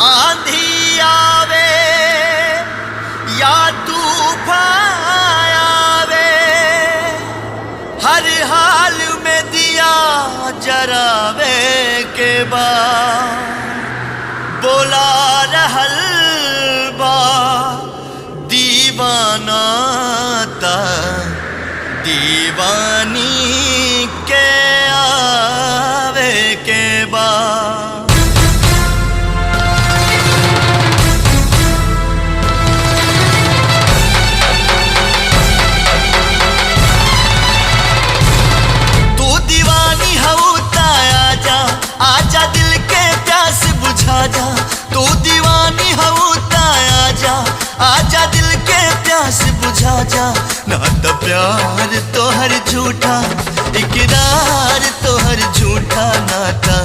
आंधी आवे या तूफान आवे, हर हाल में दिया जरावे के बाद बोला रहल बा दीवाना ता दीवानी के आवे के बाद। तू दीवानी हूँ ता आजा, आजा दिल के प्यास बुझा जा। तू दीवानी हूँ ता आजा, आजा दिल के प्यास बुझा जा। ना तो प्यार तोहर झूठा, इकरार तोहर झूठा नाता।